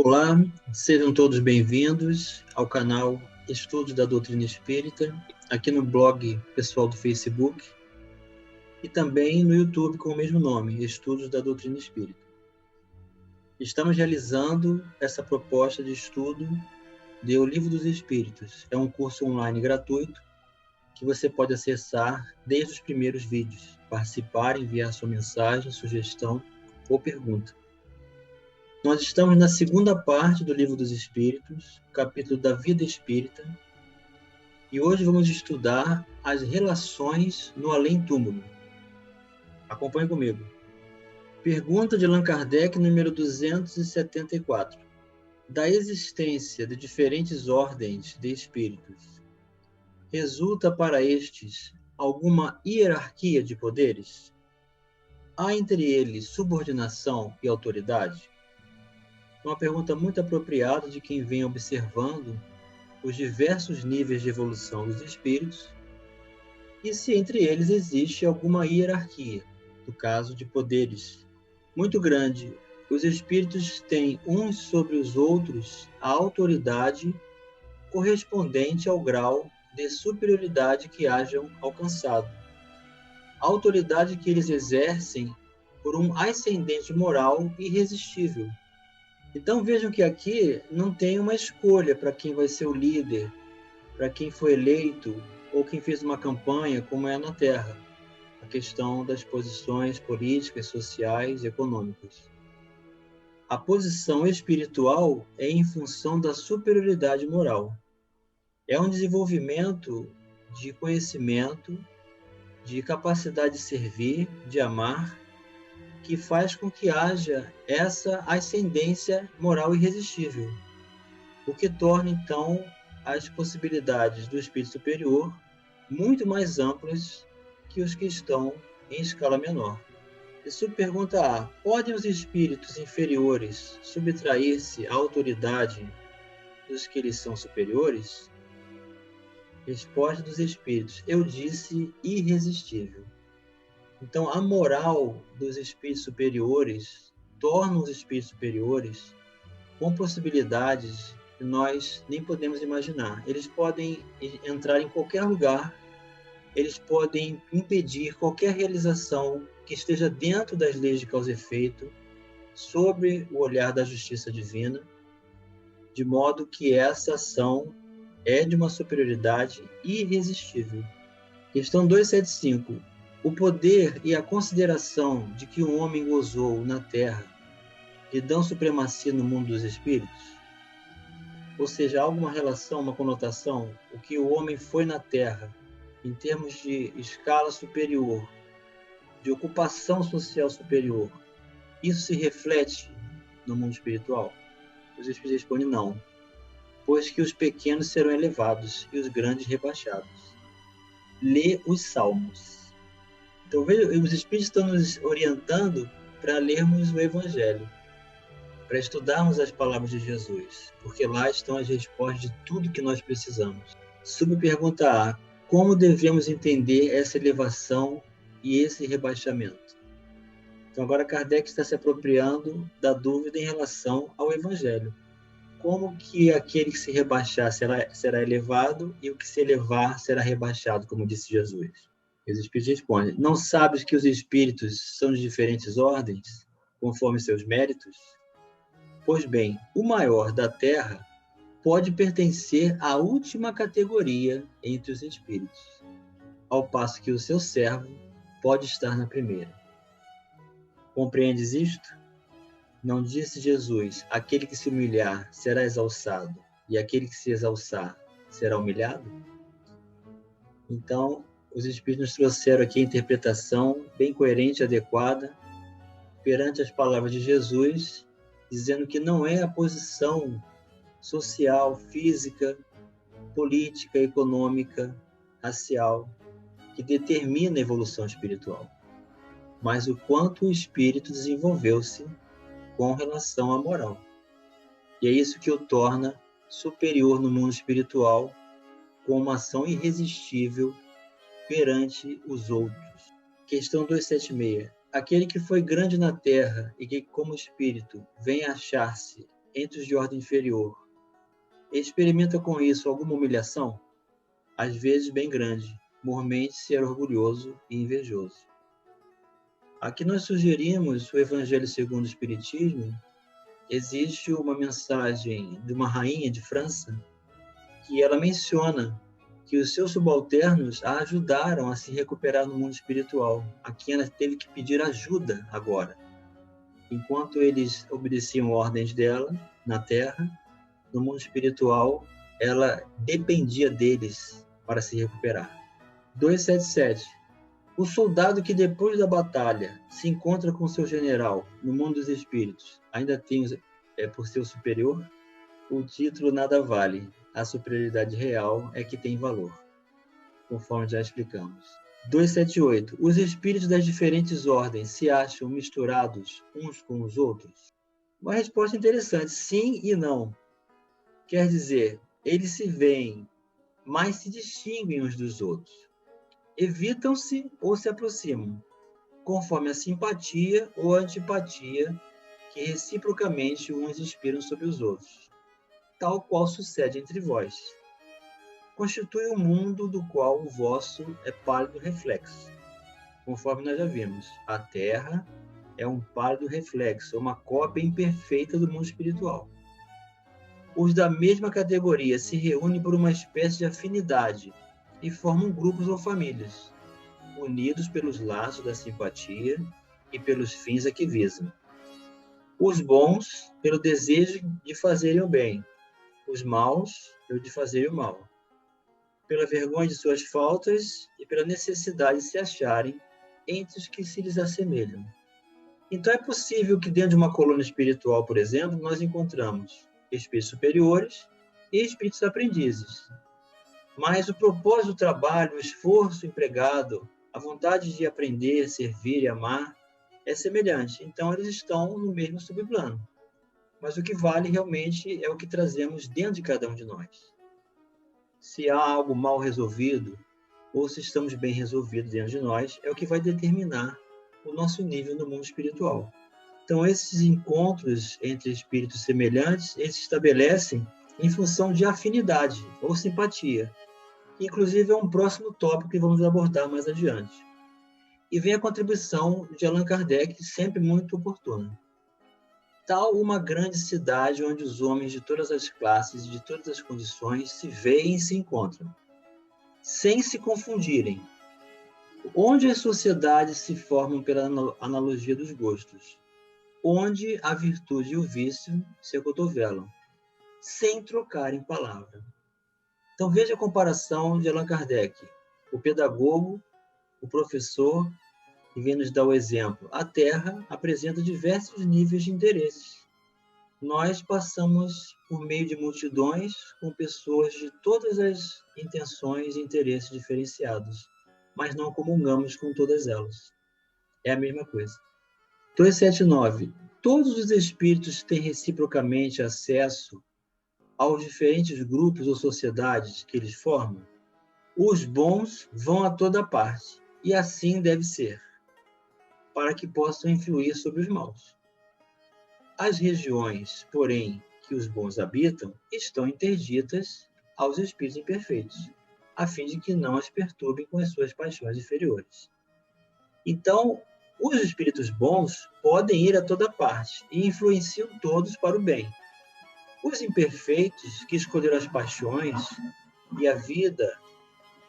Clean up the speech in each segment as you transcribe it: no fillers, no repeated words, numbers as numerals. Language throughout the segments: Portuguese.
Olá, sejam todos bem-vindos ao canal Estudos da Doutrina Espírita, aqui no blog pessoal do Facebook e também no YouTube com o mesmo nome, Estudos da Doutrina Espírita. Estamos realizando essa proposta de estudo de O Livro dos Espíritos. É um curso online gratuito que você pode acessar desde os primeiros vídeos, participar, enviar sua mensagem, sugestão ou pergunta. Nós estamos na segunda parte do Livro dos Espíritos, capítulo da Vida Espírita, e hoje vamos estudar as relações no além-túmulo. Acompanhe comigo. Pergunta de Allan Kardec, número 274. Da existência de diferentes ordens de espíritos, resulta para estes alguma hierarquia de poderes? Há entre eles subordinação e autoridade? Uma pergunta muito apropriada de quem vem observando os diversos níveis de evolução dos espíritos e se entre eles existe alguma hierarquia, no caso de poderes muito grande. Os espíritos têm uns sobre os outros a autoridade correspondente ao grau de superioridade que hajam alcançado. A autoridade que eles exercem por um ascendente moral irresistível. Então vejam que aqui não tem uma escolha para quem vai ser o líder, para quem foi eleito ou quem fez uma campanha, como é na Terra. A questão das posições políticas, sociais e econômicas. A posição espiritual é em função da superioridade moral. É um desenvolvimento de conhecimento, de capacidade de servir, de amar, que faz com que haja essa ascendência moral irresistível, o que torna, então, as possibilidades do espírito superior muito mais amplas que os que estão em escala menor. E subpergunta A: podem os espíritos inferiores subtrair-se à autoridade dos que lhes são superiores? Resposta dos espíritos: eu disse irresistível. Então, a moral dos espíritos superiores torna os espíritos superiores com possibilidades que nós nem podemos imaginar. Eles podem entrar em qualquer lugar, eles podem impedir qualquer realização que esteja dentro das leis de causa e efeito, sob o olhar da justiça divina, de modo que essa ação é de uma superioridade irresistível. Questão 275. O poder e a consideração de que o homem gozou na Terra lhe dão supremacia no mundo dos espíritos? Ou seja, há alguma relação, uma conotação? O que o homem foi na Terra, em termos de escala superior, de ocupação social superior, isso se reflete no mundo espiritual? Os espíritos respondem não, pois que os pequenos serão elevados e os grandes rebaixados. Lê os Salmos. Então, veja, os Espíritos estão nos orientando para lermos o Evangelho, para estudarmos as palavras de Jesus, porque lá estão as respostas de tudo que nós precisamos. Subpergunta A: como devemos entender essa elevação e esse rebaixamento? Então, agora Kardec está se apropriando da dúvida em relação ao Evangelho. Como que aquele que se rebaixar será elevado e o que se elevar será rebaixado, como disse Jesus? Os espíritos respondem: não sabes que os espíritos são de diferentes ordens, conforme seus méritos? Pois bem, o maior da Terra pode pertencer à última categoria entre os espíritos, ao passo que o seu servo pode estar na primeira. Compreendes isto? Não disse Jesus: aquele que se humilhar será exalçado, e aquele que se exalçar será humilhado? Então, os espíritos nos trouxeram aqui a interpretação bem coerente e adequada perante as palavras de Jesus, dizendo que não é a posição social, física, política, econômica, racial que determina a evolução espiritual, mas o quanto o espírito desenvolveu-se com relação à moral. E é isso que o torna superior no mundo espiritual, com uma ação irresistível perante os outros. Questão 276. Aquele que foi grande na terra e que, como espírito, vem achar-se entre os de ordem inferior, experimenta com isso alguma humilhação? Às vezes bem grande, mormente ser orgulhoso e invejoso. Aqui nós sugerimos o Evangelho segundo o Espiritismo. Existe uma mensagem de uma rainha de França que ela menciona que os seus subalternos a ajudaram a se recuperar no mundo espiritual, a quem ela teve que pedir ajuda agora. Enquanto eles obedeciam ordens dela na Terra, no mundo espiritual, ela dependia deles para se recuperar. 277. O soldado que depois da batalha se encontra com seu general no mundo dos espíritos, ainda tem por seu superior? O título nada vale, a superioridade real é que tem valor, conforme já explicamos. 278. Os espíritos das diferentes ordens se acham misturados uns com os outros? Uma resposta interessante, sim e não. Quer dizer, eles se veem, mas se distinguem uns dos outros. Evitam-se ou se aproximam, conforme a simpatia ou a antipatia que reciprocamente uns inspiram sobre os outros, tal qual sucede entre vós. Constitui um mundo do qual o vosso é pálido reflexo. Conforme nós já vimos, a Terra é um pálido reflexo, uma cópia imperfeita do mundo espiritual. Os da mesma categoria se reúnem por uma espécie de afinidade e formam grupos ou famílias, unidos pelos laços da simpatia e pelos fins a que visam. Os bons, pelo desejo de fazerem o bem, os maus, pelo de fazerem o mal, pela vergonha de suas faltas e pela necessidade de se acharem entre os que se lhes assemelham. Então é possível que dentro de uma coluna espiritual, por exemplo, nós encontramos espíritos superiores e espíritos aprendizes. Mas o propósito do trabalho, o esforço empregado, a vontade de aprender, servir e amar é semelhante. Então, eles estão no mesmo subplano. Mas o que vale realmente é o que trazemos dentro de cada um de nós. Se há algo mal resolvido, ou se estamos bem resolvidos dentro de nós, é o que vai determinar o nosso nível no mundo espiritual. Então, esses encontros entre espíritos semelhantes, eles se estabelecem em função de afinidade ou simpatia, que inclusive é um próximo tópico que vamos abordar mais adiante. E vem a contribuição de Allan Kardec, sempre muito oportuna. Tal uma grande cidade onde os homens de todas as classes e de todas as condições se veem e se encontram, sem se confundirem, onde as sociedades se formam pela analogia dos gostos, onde a virtude e o vício se acotovelam, sem trocarem palavra. Então veja a comparação de Allan Kardec, o pedagogo, o professor, que vem nos dar o exemplo. A Terra apresenta diversos níveis de interesses. Nós passamos por meio de multidões com pessoas de todas as intenções e interesses diferenciados, mas não comungamos com todas elas. É a mesma coisa. 279. Todos os espíritos têm reciprocamente acesso aos diferentes grupos ou sociedades que eles formam? Os bons vão a toda parte, e assim deve ser, para que possam influir sobre os maus. As regiões, porém, que os bons habitam, estão interditas aos espíritos imperfeitos, a fim de que não as perturbem com as suas paixões inferiores. Então, os espíritos bons podem ir a toda parte e influenciam todos para o bem. Os imperfeitos, que escolheram as paixões e a vida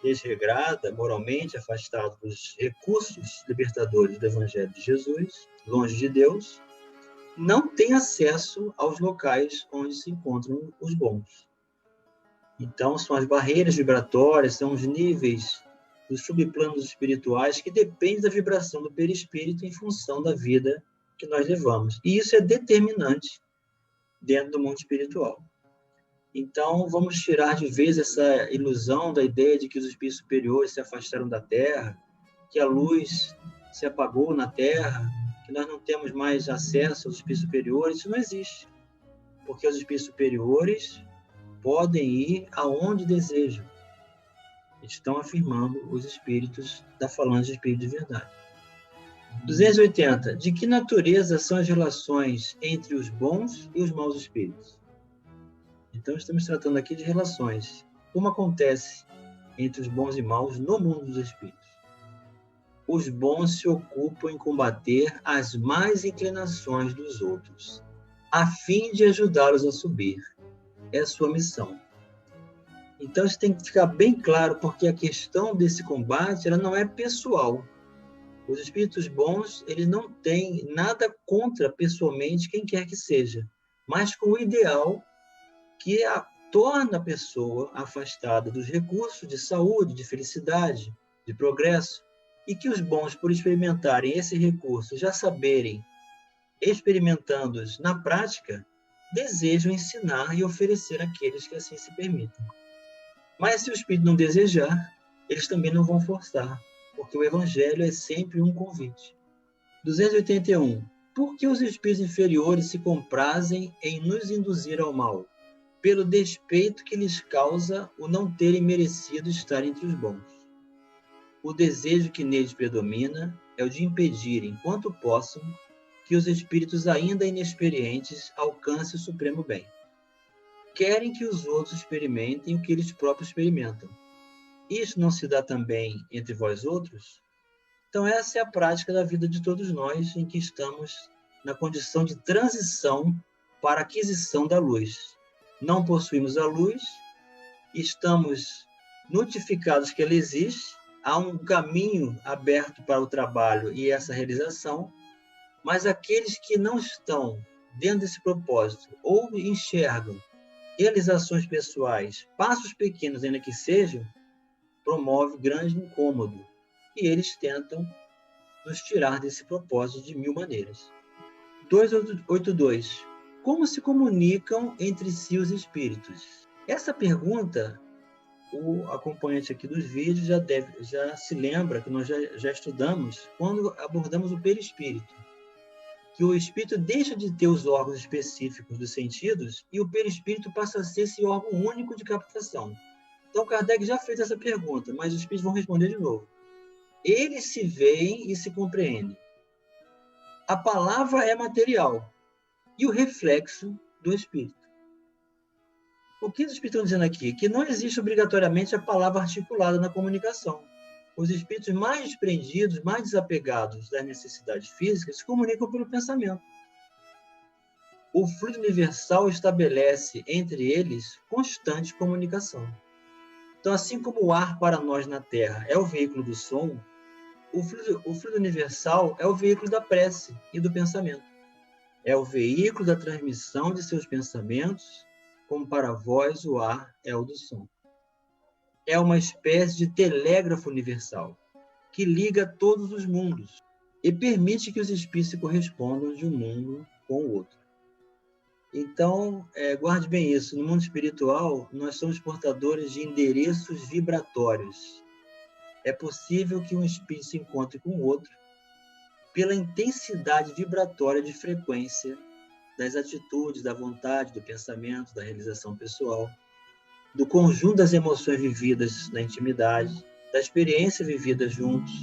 desregrada, moralmente afastados dos recursos libertadores do Evangelho de Jesus, longe de Deus, não têm acesso aos locais onde se encontram os bons. Então, são as barreiras vibratórias, são os níveis dos subplanos espirituais que dependem da vibração do perispírito em função da vida que nós levamos. E isso é determinante dentro do mundo espiritual. Então, vamos tirar de vez essa ilusão da ideia de que os espíritos superiores se afastaram da Terra, que a luz se apagou na Terra, que nós não temos mais acesso aos espíritos superiores. Isso não existe, porque os espíritos superiores podem ir aonde desejam. Estão afirmando os espíritos da falange de espírito de verdade. 280. De que natureza são as relações entre os bons e os maus espíritos? Então, estamos tratando aqui de relações. Como acontece entre os bons e maus no mundo dos espíritos? Os bons se ocupam em combater as más inclinações dos outros, a fim de ajudá-los a subir. É a sua missão. Então, isso tem que ficar bem claro, porque a questão desse combate ela não é pessoal. Os espíritos bons, eles não têm nada contra pessoalmente quem quer que seja, mas com o ideal que torna a pessoa afastada dos recursos de saúde, de felicidade, de progresso, e que os bons, por experimentarem esse recurso, já saberem, experimentando-os na prática, desejam ensinar e oferecer àqueles que assim se permitem. Mas se o espírito não desejar, eles também não vão forçar, porque o evangelho é sempre um convite. 281. Por que os espíritos inferiores se comprazem em nos induzir ao mal? Pelo despeito que lhes causa o não terem merecido estar entre os bons. O desejo que neles predomina é o de impedir, enquanto possam, que os espíritos ainda inexperientes alcancem o supremo bem. Querem que os outros experimentem o que eles próprios experimentam. Isso não se dá também entre vós outros? Então, essa é a prática da vida de todos nós, em que estamos na condição de transição para a aquisição da luz. Não possuímos a luz, estamos notificados que ela existe, há um caminho aberto para o trabalho e essa realização, mas aqueles que não estão dentro desse propósito ou enxergam realizações pessoais, passos pequenos ainda que sejam, promove grande incômodo e eles tentam nos tirar desse propósito de mil maneiras. 282. Como se comunicam entre si os espíritos? Essa pergunta, o acompanhante aqui dos vídeos já se lembra que nós já estudamos quando abordamos o perispírito, que o espírito deixa de ter os órgãos específicos dos sentidos e o perispírito passa a ser esse órgão único de captação. Então, Kardec já fez essa pergunta, mas os espíritos vão responder de novo. Eles se veem e se compreendem. A palavra é material e o reflexo do espírito. O que os espíritos estão dizendo aqui? Que não existe obrigatoriamente a palavra articulada na comunicação. Os espíritos mais desprendidos, mais desapegados das necessidades físicas, se comunicam pelo pensamento. O fluido universal estabelece entre eles constante comunicação. Então, assim como o ar para nós na Terra é o veículo do som, o fluido universal é o veículo da prece e do pensamento. É o veículo da transmissão de seus pensamentos, como para vós o ar é o do som. É uma espécie de telégrafo universal, que liga todos os mundos e permite que os espíritos se correspondam de um mundo com o outro. Então, guarde bem isso. No mundo espiritual, nós somos portadores de endereços vibratórios. É possível que um espírito se encontre com o outro pela intensidade vibratória de frequência das atitudes, da vontade, do pensamento, da realização pessoal, do conjunto das emoções vividas na intimidade, da experiência vivida juntos,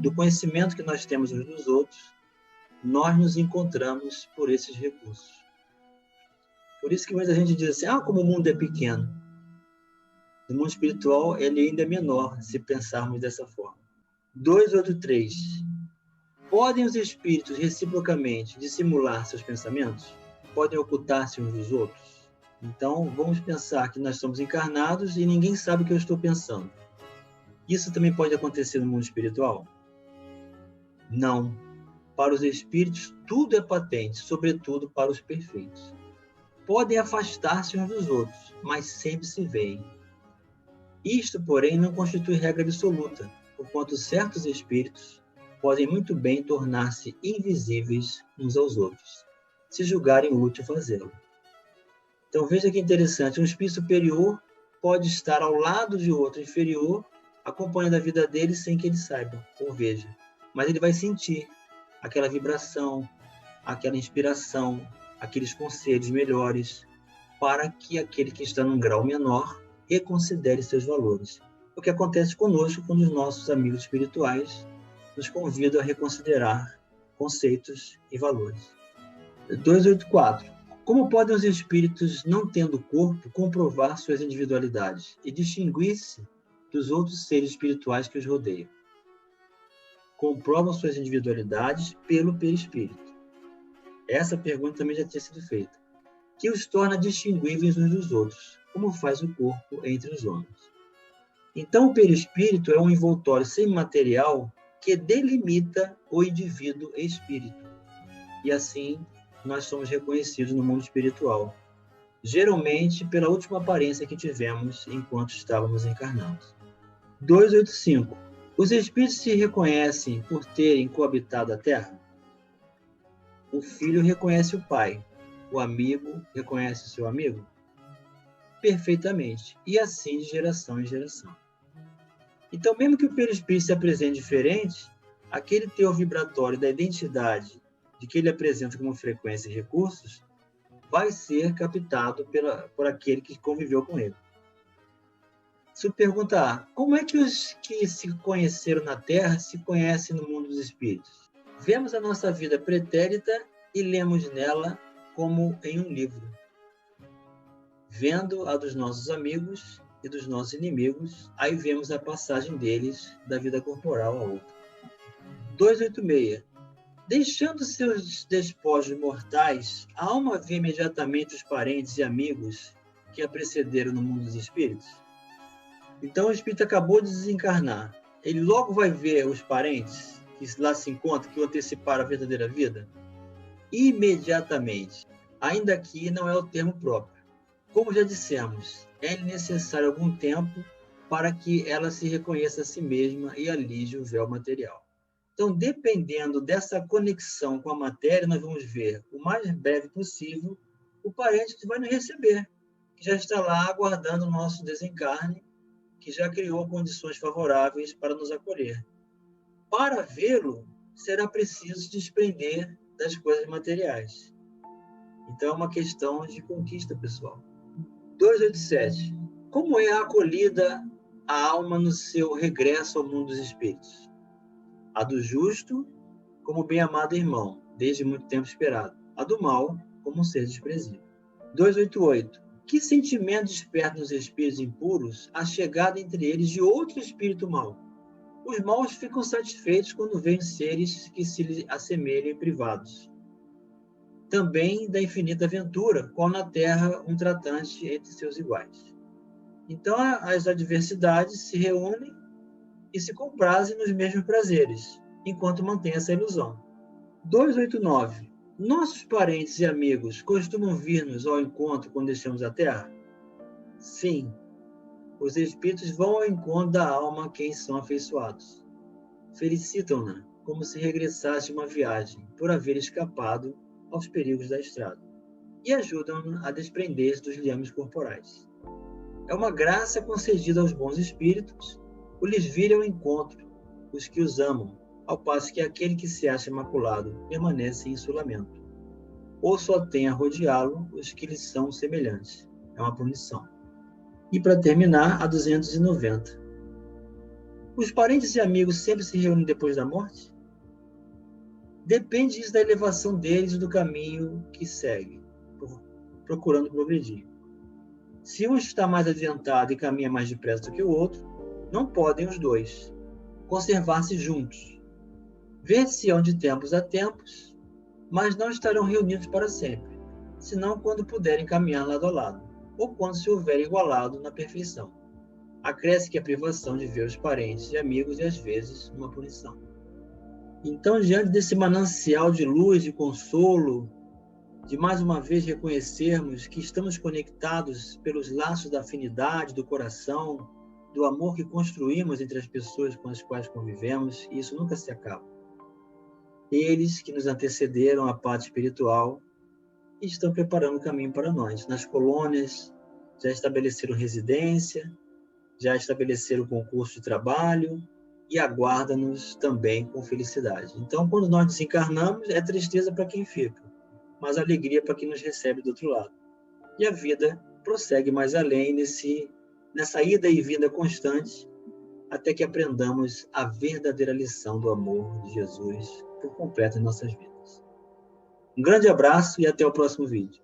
do conhecimento que nós temos uns dos outros. Nós nos encontramos por esses recursos. Por isso que muita gente diz assim, como o mundo é pequeno. No mundo espiritual, ele ainda é menor, se pensarmos dessa forma. 283. Podem os espíritos, reciprocamente, dissimular seus pensamentos? Podem ocultar-se uns dos outros? Então, vamos pensar que nós somos encarnados e ninguém sabe o que eu estou pensando. Isso também pode acontecer no mundo espiritual? Não. Para os espíritos, tudo é patente, sobretudo para os perfeitos. Podem afastar-se uns dos outros, mas sempre se veem. Isto, porém, não constitui regra absoluta, porquanto certos espíritos podem muito bem tornar-se invisíveis uns aos outros, se julgarem útil fazê-lo. Então, veja que interessante, um espírito superior pode estar ao lado de outro inferior, acompanhando a vida dele sem que ele saiba ou veja. Mas ele vai sentir aquela vibração, aquela inspiração, aqueles conselhos melhores, para que aquele que está num grau menor reconsidere seus valores. O que acontece conosco quando os nossos amigos espirituais nos convidam a reconsiderar conceitos e valores. 284. Como podem os espíritos, não tendo corpo, comprovar suas individualidades e distinguir-se dos outros seres espirituais que os rodeiam? Comprovam suas individualidades pelo perispírito. Essa pergunta também já tinha sido feita. Que os torna distinguíveis uns dos outros, como faz o corpo entre os homens. Então, o perispírito é um envoltório semimaterial que delimita o indivíduo espírito. E assim, nós somos reconhecidos no mundo espiritual, geralmente pela última aparência que tivemos enquanto estávamos encarnados. 285. Os espíritos se reconhecem por terem coabitado a Terra? O filho reconhece o pai, o amigo reconhece o seu amigo? Perfeitamente, e assim de geração em geração. Então, mesmo que o perispírito se apresente diferente, aquele teor vibratório da identidade de que ele apresenta como frequência e recursos vai ser captado por aquele que conviveu com ele. Se perguntar, como é que os que se conheceram na Terra se conhecem no mundo dos espíritos? Vemos a nossa vida pretérita e lemos nela como em um livro, vendo a dos nossos amigos e dos nossos inimigos, aí vemos a passagem deles da vida corporal a outra. 286. Deixando seus despojos mortais, a alma vê imediatamente os parentes e amigos que a precederam no mundo dos espíritos? Então o espírito acabou de desencarnar. Ele logo vai ver os parentes que lá se encontram, que o anteciparam a verdadeira vida? Imediatamente. Ainda que não é o termo próprio. Como já dissemos, é necessário algum tempo para que ela se reconheça a si mesma e alije o véu material. Então, dependendo dessa conexão com a matéria, nós vamos ver o mais breve possível o parente que vai nos receber, que já está lá aguardando o nosso desencarne, que já criou condições favoráveis para nos acolher. Para vê-lo, será preciso se desprender das coisas materiais. Então, é uma questão de conquista pessoal. 287. Como é acolhida a alma no seu regresso ao mundo dos espíritos? A do justo, como bem-amado irmão, desde muito tempo esperado. A do mal, como um ser desprezível. 288. Que sentimento desperta nos espíritos impuros a chegada entre eles de outro espírito mau? Os maus ficam satisfeitos quando veem seres que se lhes assemelham privados. Também da infinita aventura, qual na terra um tratante entre seus iguais. Então, as adversidades se reúnem e se comprazem nos mesmos prazeres, enquanto mantém essa ilusão. 289. Nossos parentes e amigos costumam vir-nos ao encontro quando deixamos a Terra? Sim. Os espíritos vão ao encontro da alma a quem são afeiçoados. Felicitam-na como se regressasse de uma viagem, por haver escapado aos perigos da estrada, e ajudam-na a desprender-se dos liames corporais. É uma graça concedida aos bons espíritos o lhes vir ao encontro os que os amam, ao passo que aquele que se acha maculado permanece em isolamento, ou só tem a rodeá-lo os que lhes são semelhantes. É uma punição. E para terminar, a 290. Os parentes e amigos sempre se reúnem depois da morte? Depende isso da elevação deles e do caminho que segue, procurando progredir. Se um está mais adiantado e caminha mais depressa do que o outro, não podem os dois conservar-se juntos. Ver-se-ão de tempos a tempos, mas não estarão reunidos para sempre, senão quando puderem caminhar lado a lado, ou quando se houverem igualado na perfeição. Acresce que a privação de ver os parentes e amigos é às vezes uma punição. Então, diante desse manancial de luz e consolo, de mais uma vez reconhecermos que estamos conectados pelos laços da afinidade, do coração, do amor que construímos entre as pessoas com as quais convivemos, e isso nunca se acaba. Eles que nos antecederam à parte espiritual estão preparando o caminho para nós. Nas colônias, já estabeleceram residência, já estabeleceram concurso de trabalho e aguardam-nos também com felicidade. Então, quando nós desencarnamos, é tristeza para quem fica, mas alegria para quem nos recebe do outro lado. E a vida prossegue mais além nessa ida e vinda constante, até que aprendamos a verdadeira lição do amor de Jesus por completo em nossas vidas. Um grande abraço e até o próximo vídeo.